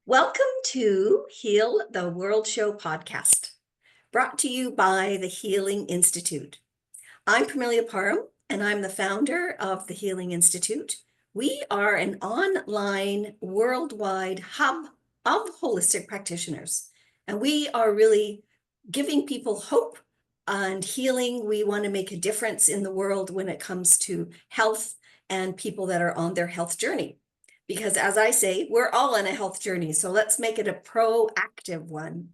Welcome to Heal the World Show podcast, brought to you by the Healing Institute. I'm Parmelia Parham, and I'm the founder of the Healing Institute. We are an online worldwide hub of holistic practitioners, and we are really giving people hope and healing. We want to make a difference in the world when it comes to health and people that are on their health journey. Because as I say, we're all on a health journey, so let's make it a proactive one.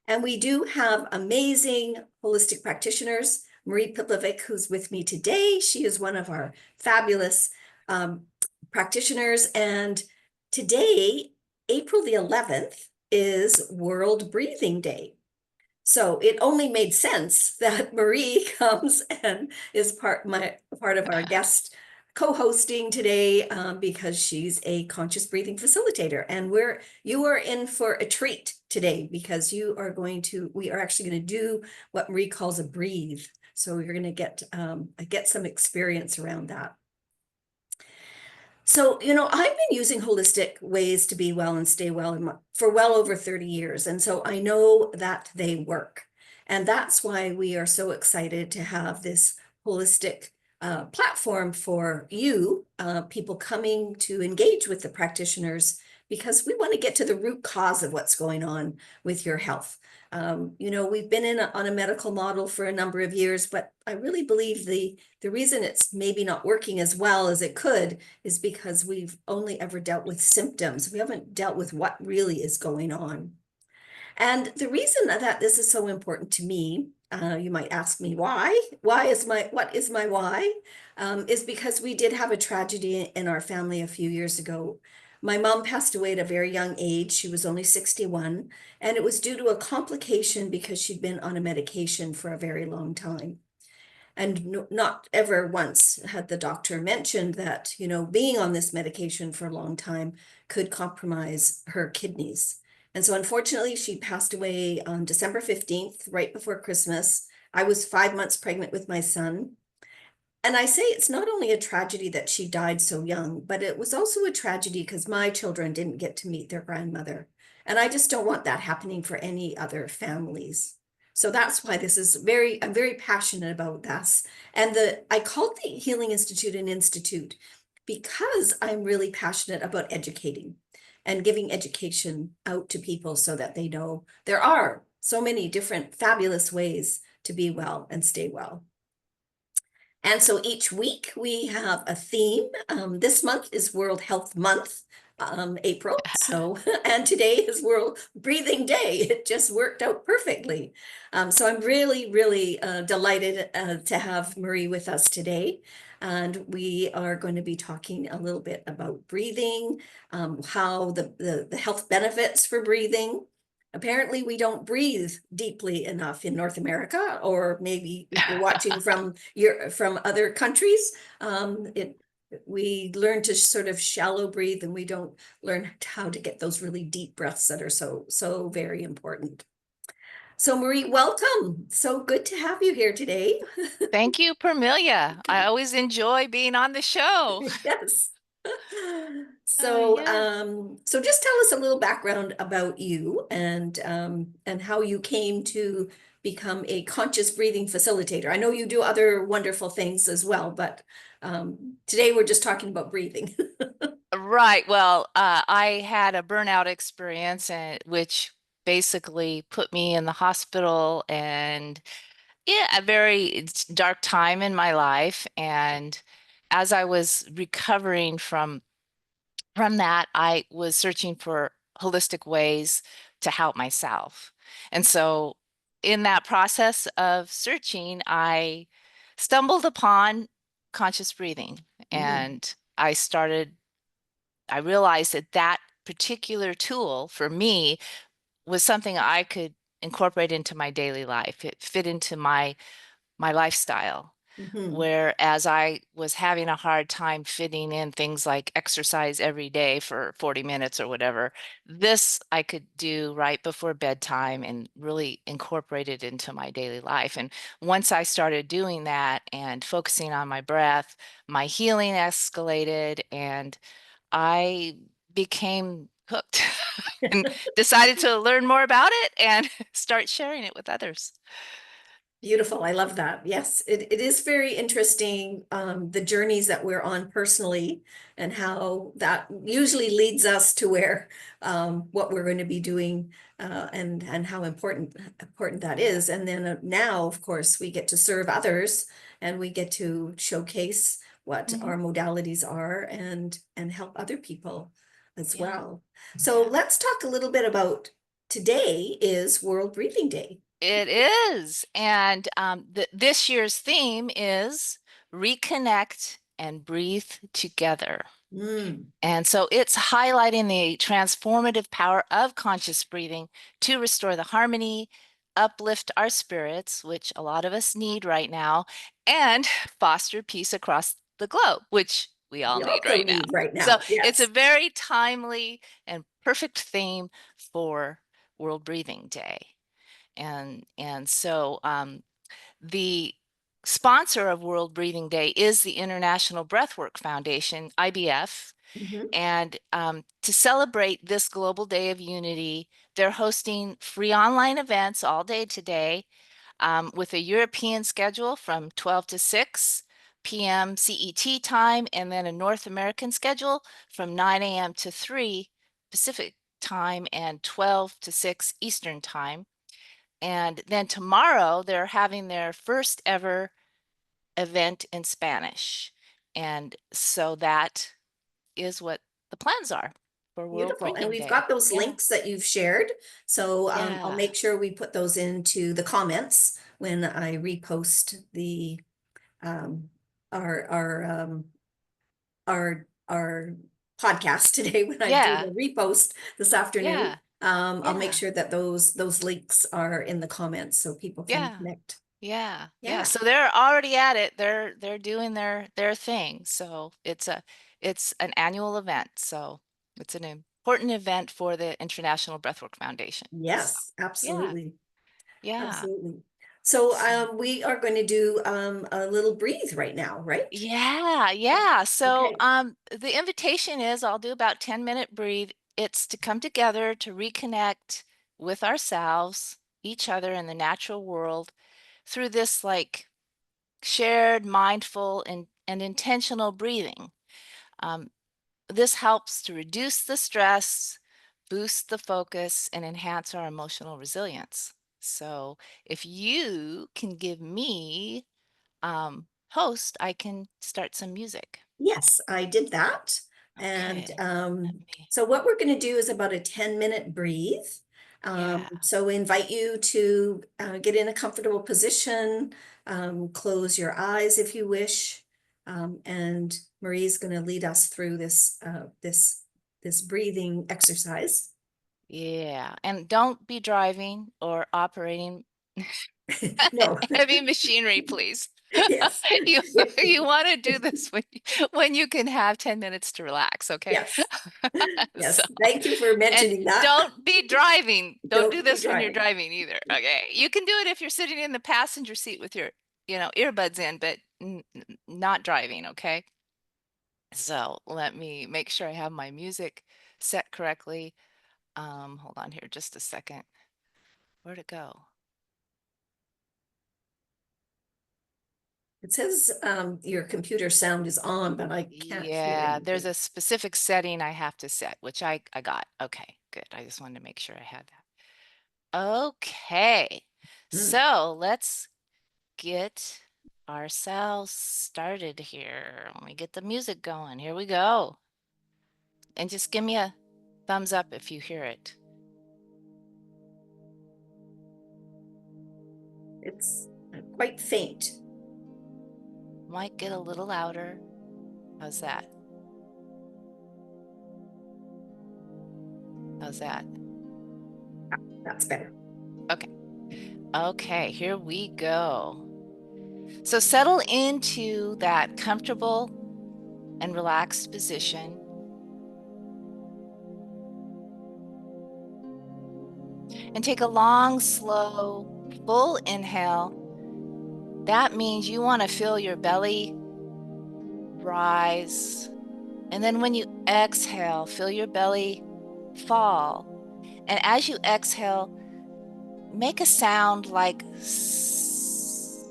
And we do have amazing holistic practitioners. Marie Piplivic, who's with me today, she is one of our fabulous practitioners. And today, April the 11th, is World Breathing Day. So it only made sense that Marie comes and is part of our guest co-hosting today, because she's a conscious breathing facilitator, and you are in for a treat today because we are actually going to do what Marie calls a breathe. So you're going to get some experience around that. So, I've been using holistic ways to be well and stay well for well over 30 years. And so I know that they work. And that's why we are so excited to have this holistic platform for you, people coming to engage with the practitioners, because we want to get to the root cause of what's going on with your health. We've been on a medical model for a number of years, but I really believe the reason it's maybe not working as well as it could is because we've only ever dealt with symptoms. We haven't dealt with what really is going on. And the reason that this is so important to me, you might ask me why? What is my why? Is because we did have a tragedy in our family a few years ago. My mom passed away at a very young age. She was only 61, and it was due to a complication because she'd been on a medication for a very long time. And not ever once had the doctor mentioned that, being on this medication for a long time could compromise her kidneys. And so unfortunately, she passed away on December 15th, right before Christmas. I was 5 months pregnant with my son. And I say it's not only a tragedy that she died so young, but it was also a tragedy because my children didn't get to meet their grandmother. And I just don't want that happening for any other families. So that's why I'm very passionate about this. And I called the Healing Institute an institute because I'm really passionate about educating and giving education out to people so that they know there are so many different fabulous ways to be well and stay well. And so each week we have a theme. This month is World Health Month, April. So, and today is World Breathing Day. It just worked out perfectly. So I'm really, really delighted to have Marie with us today. And we are going to be talking a little bit about breathing, how the health benefits for breathing. Apparently, we don't breathe deeply enough in North America, or maybe if you're watching from other countries, we learn to sort of shallow breathe, and we don't learn how to get those really deep breaths that are so very important. So Marie, welcome. So good to have you here today. Thank you, Parmelia. I always enjoy being on the show. Yes. Yeah. So just tell us a little background about you and how you came to become a conscious breathing facilitator. I know you do other wonderful things as well, but today we're just talking about breathing. Right. Well, I had a burnout experience, which basically put me in the hospital, and yeah, a very dark time in my life. And as I was recovering from that, I was searching for holistic ways to help myself. And so in that process of searching, I stumbled upon conscious breathing, Mm, and I realized that that particular tool for me was something I could incorporate into my daily life. It fit into my lifestyle. mhm. Whereas I was having a hard time fitting in things like exercise every day for 40 minutes or whatever, this I could do right before bedtime and really incorporate it into my daily life. And once I started doing that and focusing on my breath, my healing escalated, and I became hooked and decided to learn more about it and start sharing it with others. Beautiful. I love that. Yes, it is very interesting, the journeys that we're on personally and how that usually leads us to where what we're going to be doing and how important that is. And then now, of course, we get to serve others and we get to showcase what Mhm. our modalities are and help other people as Yeah. well. So Yeah. let's talk a little bit about today is World Breathing Day. It is. And this year's theme is reconnect and breathe together. Mm. And so it's highlighting the transformative power of conscious breathing to restore the harmony, uplift our spirits, which a lot of us need right now, and foster peace across the globe, which we all We need also right now. need right So now. it's a Yes. very timely and perfect theme for World Breathing Day. And so the sponsor of World Breathing Day is the International Breathwork Foundation, IBF. Mhm. And to celebrate this Global Day of Unity, they're hosting free online events all day today with a European schedule from 12 to 6 p.m. CET time, and then a North American schedule from 9 a.m. to 3 Pacific time and 12 to 6 Eastern time. And then tomorrow, they're having their first ever event in Spanish. And so that is what the plans are for World Beautiful. And Breathing we've Day. got those Yeah. links that you've shared. So I'll Yeah. make sure we put those into the comments when I repost the um, our our our podcast today when I do Yeah. the repost this afternoon. Yeah. I'll make Yeah. sure that those links are in the comments so people can Yeah. connect. Yeah. Yeah. Yeah. So they're already at it. They're doing their thing. So it's an annual event. So it's an important event for the International Breathwork Foundation. So Yes, yeah. absolutely. Yeah. Absolutely. So So we are going to do a little breathe right now, right? yeah, yeah. So Okay. the invitation is I'll do about 10-minute breathe. It's to come together to reconnect with ourselves, each other, and the natural world through this like shared mindful and intentional breathing. Um, this helps to reduce the stress, boost the focus, and enhance our emotional resilience. So if you can give me host, I can start some music. Yes, I did that. And Okay. Let me, so what we're going to do is about a 10-minute breathe. yeah, So we invite you to get in a comfortable position, close your eyes if you wish. And Marie's going to lead us through this breathing exercise. yeah. And don't be driving or operating No. heavy machinery, please. Yes. You Yeah. you want to do this when you can have 10 minutes to relax, okay? Yes. So, Yes. Thank you for and mentioning that. don't be driving. Don't do Don't be this when you're driving. driving either, okay? You can do it if you're sitting in the passenger seat with your, earbuds in, but not driving, okay? So let me make sure I have my music set correctly. Hold on here just a second. Where'd it go? It says your computer sound is on, but I can't hear Yeah, there's anything. a specific setting I have to set, which I got. Okay, good. I just wanted to make sure I had that. Okay, Mm. so let's get ourselves started here. Let me get the music going. Here we go. And just give me a thumbs up if you hear it. It's quite faint. Might get a little louder. How's that? How's that? That's better. Okay. Okay, here we go. So settle into that comfortable and relaxed position. And take a long, slow, full inhale. That means you want to feel your belly rise. And then when you exhale, feel your belly fall. And as you exhale, make a sound like s,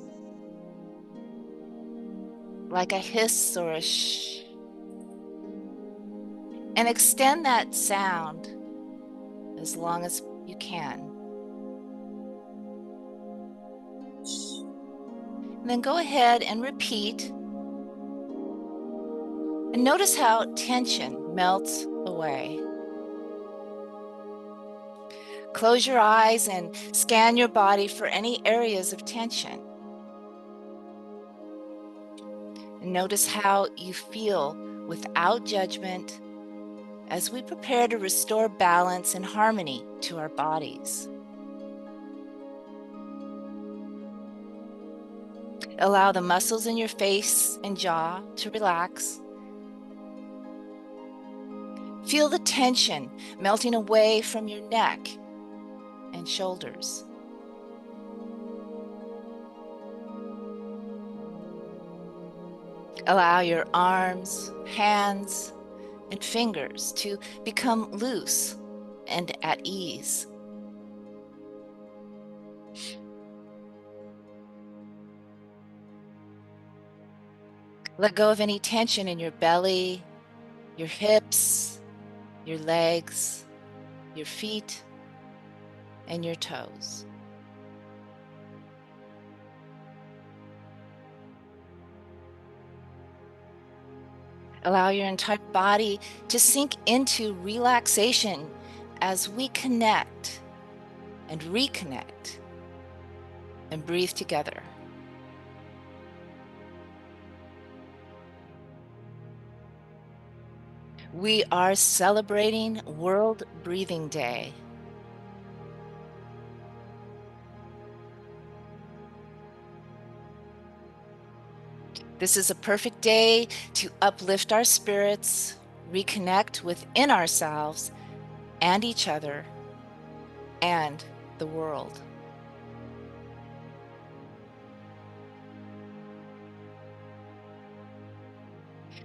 like a hiss or a shh. And extend that sound as long as you can. And then go ahead and repeat. And notice how tension melts away. Close your eyes and scan your body for any areas of tension. And notice how you feel without judgment as we prepare to restore balance and harmony to our bodies. Allow the muscles in your face and jaw to relax. Feel the tension melting away from your neck and shoulders. Allow your arms, hands, and fingers to become loose and at ease. Let go of any tension in your belly, your hips, your legs, your feet, and your toes. Allow your entire body to sink into relaxation as we connect and reconnect and breathe together. We are celebrating World Breathing Day. This is a perfect day to uplift our spirits, reconnect within ourselves and each other and the world.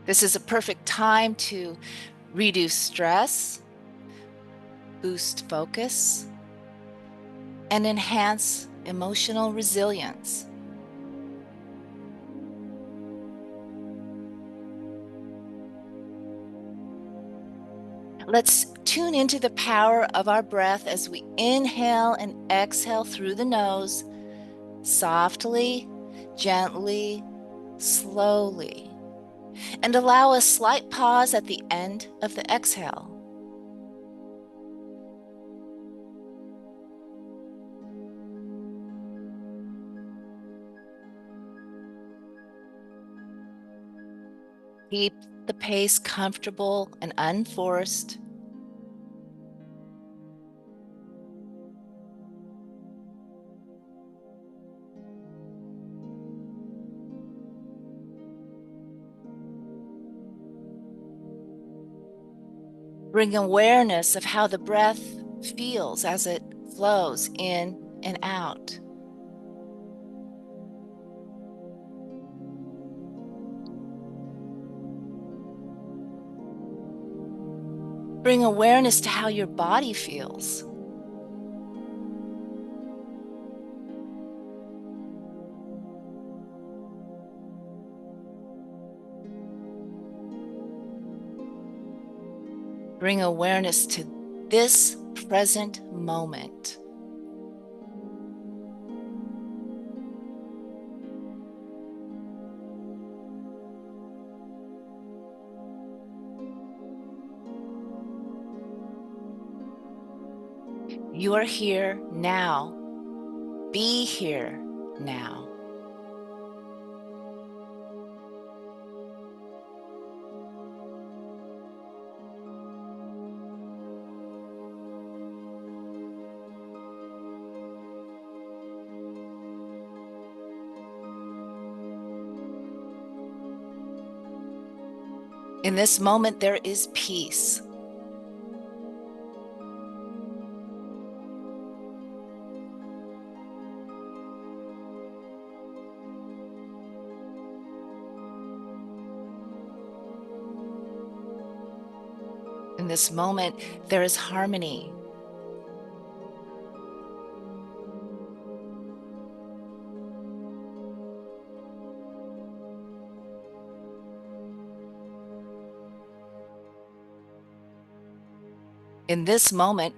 This is a perfect time to reduce stress, boost focus, and enhance emotional resilience. Let's tune into the power of our breath as we inhale and exhale through the nose, softly, gently, slowly, and allow a slight pause at the end of the exhale. Keep the pace comfortable and unforced. Bring awareness of how the breath feels as it flows in and out. Bring awareness to how your body feels. Bring awareness to this present moment. You are here now. Be here now. In this moment, there is peace. And In this moment, there is harmony. In this moment,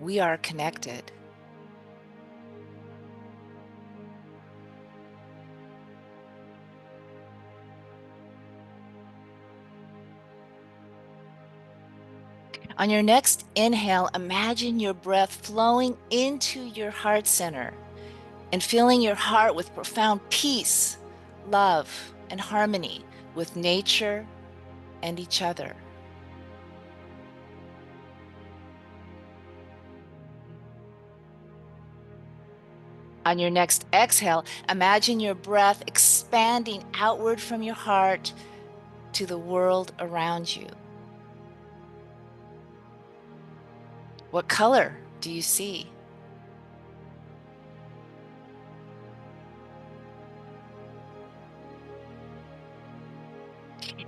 we are connected. On your next inhale, imagine your breath flowing into your heart center and filling your heart with profound peace, love, and harmony with nature and each other. On your next exhale, imagine your breath expanding outward from your heart to the world around you. What color do you see?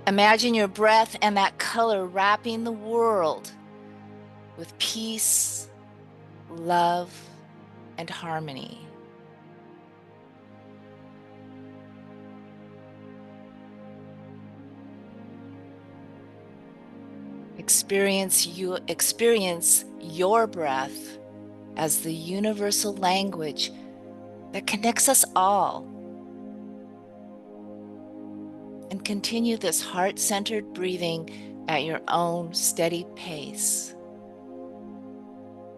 Imagine your breath and that color wrapping the world with peace, love, and harmony. Experience your breath as the universal language that connects us all. And continue this heart-centered breathing at your own steady pace.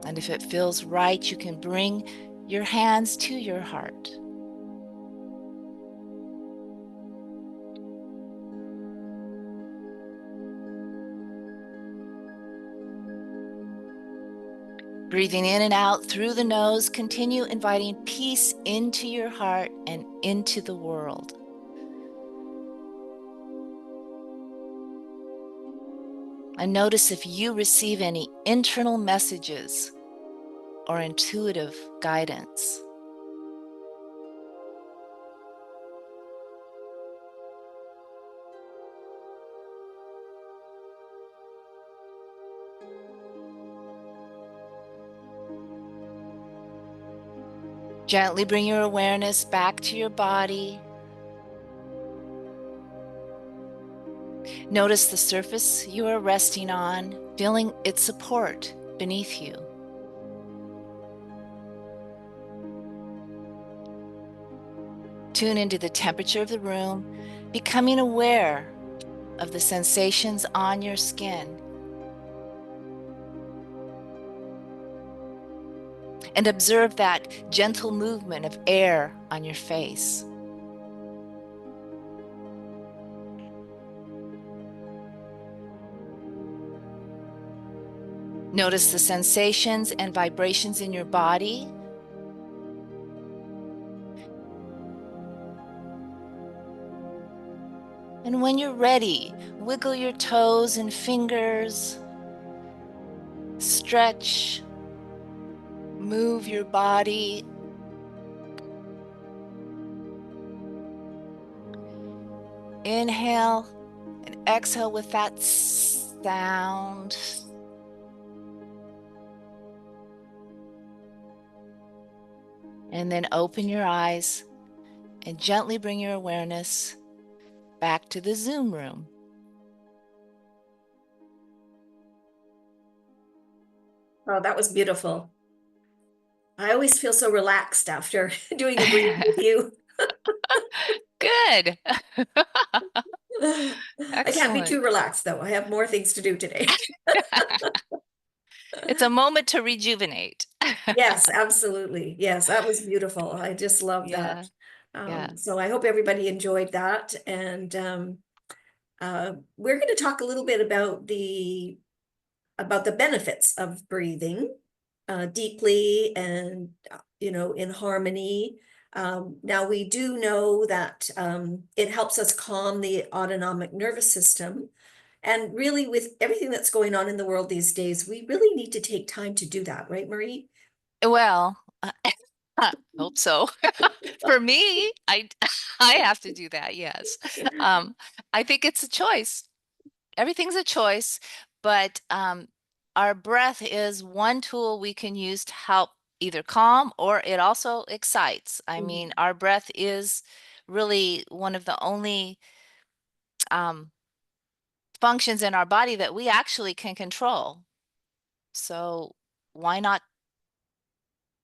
And if it feels right, you can bring your hands to your heart. Breathing in and out through the nose, continue inviting peace into your heart and into the world. And notice if you receive any internal messages or intuitive guidance. Gently bring your awareness back to your body. Notice the surface you are resting on, feeling its support beneath you. Tune into the temperature of the room, becoming aware of the sensations on your skin. And observe that gentle movement of air on your face. Notice the sensations and vibrations in your body. And when you're ready, wiggle your toes and fingers. Stretch. Move your body. Inhale and exhale with that sound. And then open your eyes and gently bring your awareness back to the Zoom room. Oh, that was beautiful. I always feel so relaxed after doing a breathe with you. Good. I can't be Excellent. too relaxed though. I have more things to do today. It's a moment to rejuvenate. Yes, absolutely. Yes, that was beautiful. I just love Yeah, that. yeah. So I hope everybody enjoyed that. And we're going to talk a little bit about the benefits of breathing deeply and in harmony. Now we do know that it helps us calm the autonomic nervous system. And really, with everything that's going on in the world these days, we really need to take time to do that, right, Marie? Well, hope so. For me, I have to do that, yes. I think it's a choice. Everything's a choice, but our breath is one tool we can use to help either calm or it also excites. I mean, our breath is really one of the only functions in our body that we actually can control. So why not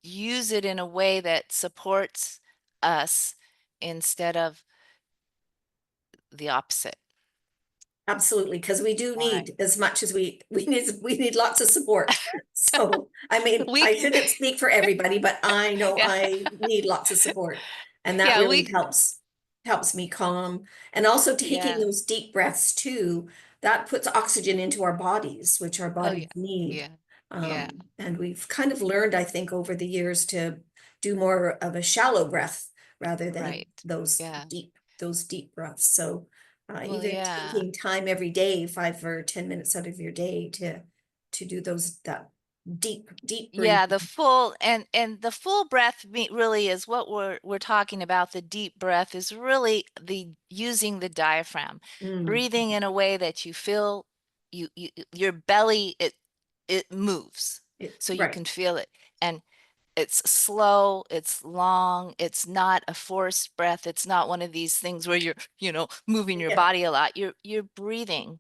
use it in a way that supports us instead of the opposite? Absolutely, because we do Right. need as much as we need lots of support. So I mean, We, I shouldn't speak for everybody, but I know yeah, I need lots of support. And that yeah, really helps me calm. And also taking yeah. those deep breaths too, that puts oxygen into our bodies, which our Oh, bodies yeah, need. yeah, yeah, And we've kind of learned, I think, over the years to do more of a shallow breath rather than right. Yeah. those deep breaths. So Well, even yeah. taking time every day, 5 or 10 minutes out of your day to do that deep Yeah, breathing. the full and the full breath really is what we're talking about. The deep breath is really the using the diaphragm, Mm, breathing in a way that you feel your belly it moves so you right. can feel it. And it's slow, it's long, it's not a forced breath. It's not one of these things where you're, moving your Yeah, body a lot. You're breathing.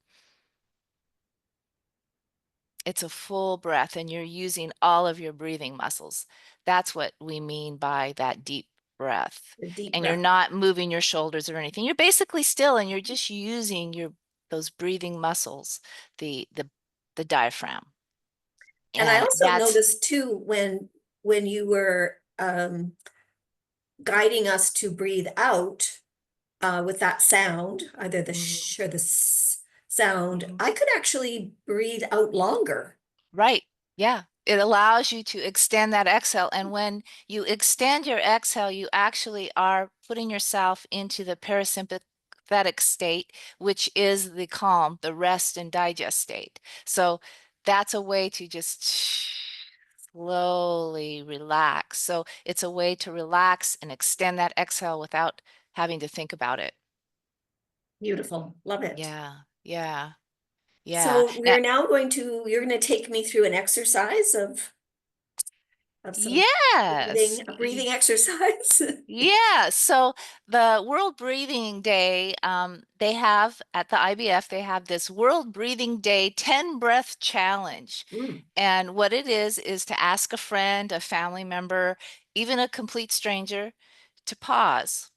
It's a full breath and you're using all of your breathing muscles. That's what we mean by that deep breath. the deep And you're breath. not moving your shoulders or anything. You're basically still and you're just using your those breathing muscles, the diaphragm. And I And also that's noticed too when you were guiding us to breathe out with that sound, either the mhm, sh or the sound, mhm. I could actually breathe out longer. Right. Yeah. It allows you to extend that exhale. And when you extend your exhale, you actually are putting yourself into the parasympathetic state, which is the calm, the rest and digest state. So that's a way to just slowly relax. So it's a way to relax and extend that exhale without having to think about it. Beautiful. Love it. Yeah. Yeah. Yeah. So Now, you're going to take me through an exercise of some yes. breathing exercise. Yeah, so the World Breathing Day, they have at the IBF, they have this World Breathing Day 10 breath challenge. Mm, And what it is to ask a friend, a family member, even a complete stranger to pause,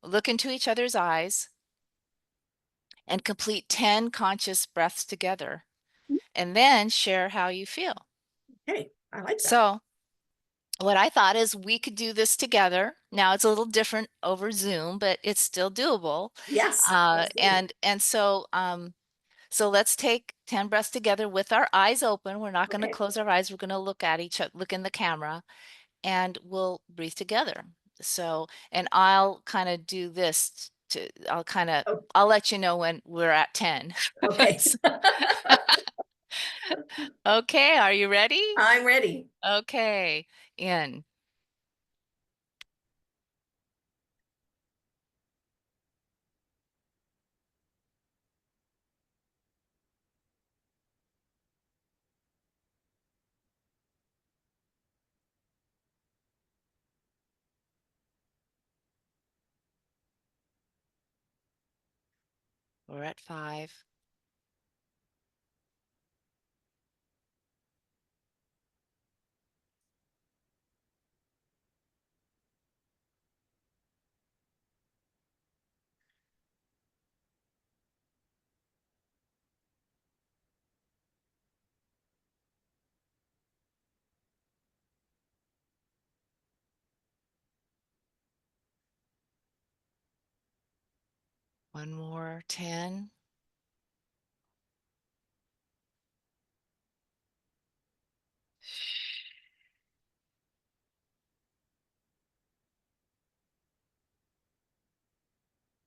look into each other's eyes, and complete 10 conscious breaths together, and then share how you feel. okay, I like that. So, what I thought is we could do this together. Now it's a little different over Zoom, but it's still doable. Yes, absolutely. So let's take 10 breaths together with our eyes open. We're not going to Okay. close our eyes. We're going to look at each other, look in the camera, and we'll breathe together. So, and I'll kind of do this Oh, I'll let you know when we're at 10. okay. So- Okay, are you ready? I'm ready. Okay, in. We're at 5. One more, 10.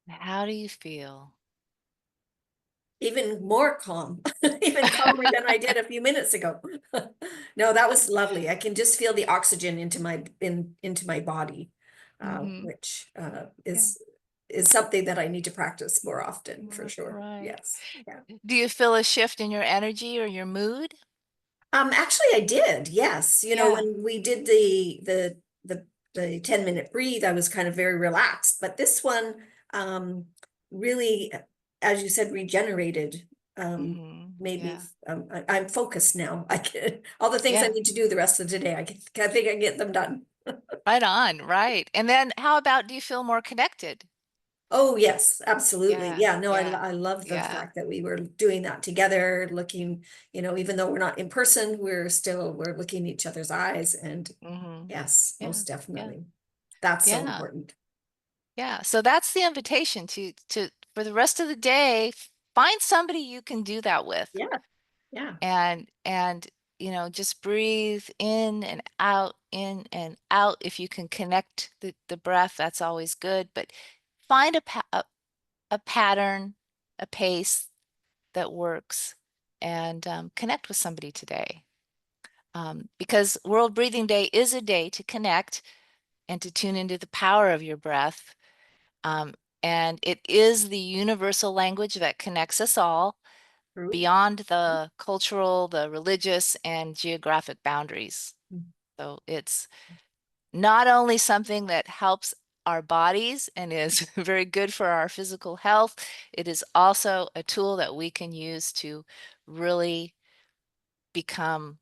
How do you feel? Even more calm, even calmer than I did a few minutes ago. No, that was lovely. I can just feel the oxygen into my body, Mm-hmm. which Yeah. is something that I need to practice more often, for sure. Right. Yes. Yeah. Do you feel a shift in your energy or your mood? Actually, I did. Yes. Yeah. When we did the 10-minute breathe, I was kind of very relaxed. But this one, um, really, as you said, regenerated. Made me. Yeah. I'm focused now. I can all the things I Yeah. need to do the rest of the day. I think I can get them done. Right on. Right. And then how about, do you feel more connected? Oh, yes, absolutely. Yeah. Yeah, no, Yeah. I love the Yeah. fact that we were doing that together, looking, even though we're not in person, we're looking each other's eyes, and yes, Yeah. most Yeah. definitely. That's so Yeah. important. Yeah. So that's the invitation to for the rest of the day, find somebody you can do that with. Yeah, yeah. And just breathe in and out. If you can connect the breath, that's always good. But find a pattern, a pace that works, and connect with somebody today. Because World Breathing Day is a day to connect and to tune into the power of your breath. Um, and it is the universal language that connects us all True. beyond the cultural, the religious, and geographic boundaries. So it's not only something that helps our bodies and is very good for our physical health, it is also a tool that we can use to really become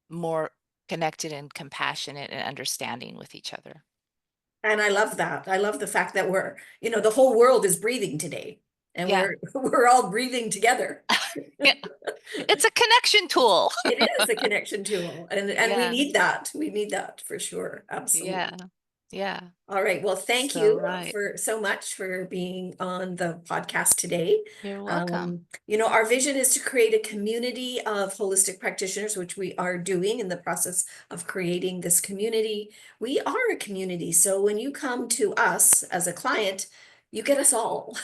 more connected and compassionate and understanding with each other. And I love that. I love the fact that the whole world is breathing today, and Yeah. we're all breathing together. Yeah. It's a connection tool. It is a connection tool, and we Yeah. need that. We need that for sure. Yeah. Absolutely. Yeah. All right. Well, thank So, you right. for so much for being on the podcast today. You're welcome. Our vision is to create a community of holistic practitioners, which we are doing in the process of creating this community. We are a community. So when you come to us as a client, you get us all.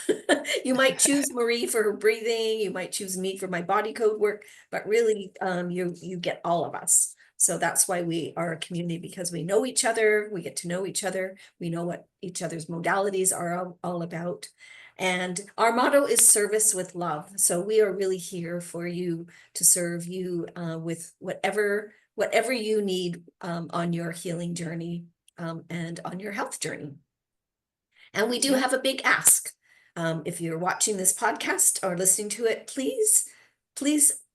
You might choose Marie for her breathing, you might choose me for my body code work, but really, you get all of us. So that's why we are a community, because we know each other, we get to know each other, we know what each other's modalities are all about. And our motto is service with love. So we are really here for you, to serve you with whatever you need on your healing journey, and on your health journey. And we do Yeah. have a big ask. If you're watching this podcast or listening to it, please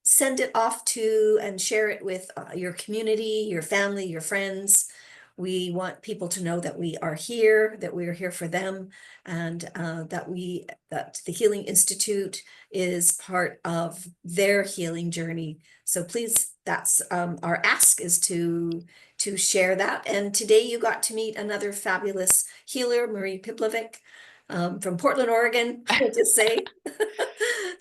send it off to and share it with your community, your family, your friends. We want people to know that we are here, that we are here for them, and that the Healing Institute is part of their healing journey. So please, that's our ask, is to share that. And today you got to meet another fabulous healer, Marie Piplovic, from Portland, Oregon, I would just say.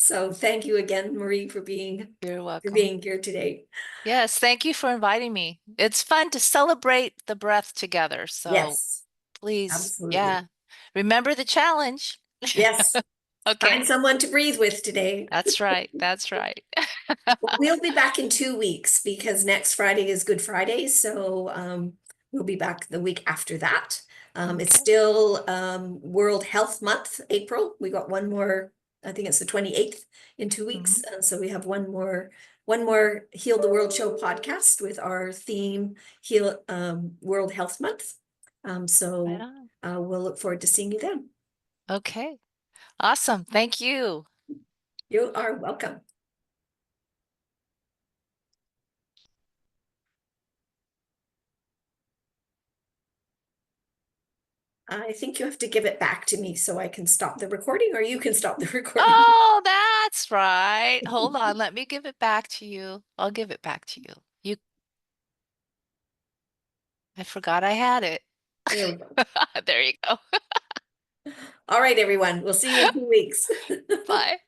So thank you again, Marie, for being You're for welcome. being here today. Yes, thank you for inviting me. It's fun to celebrate the breath together. So Yes, please, absolutely. yeah, remember the challenge. Yes, find Okay, someone to breathe with today. that's right. That's right. Well, we'll be back in 2 weeks, because next Friday is Good Friday. So we'll be back the week after that. It's Okay. still World Health Month, April. We got one more, I think it's the 28th, in 2 weeks. Mhm. And so we have one more Heal the World Show podcast with our theme, Heal World Health Month. Right So on. we'll look forward to seeing you then. Okay. Awesome. Thank you. You are welcome. I think you have to give it back to me so I can stop the recording, or you can stop the recording. Oh, that's right. Hold on. Let me give it back to you. I'll give it back to you. I forgot I had it. There we go. There you go. All right, everyone. We'll see you in 2 weeks. Bye.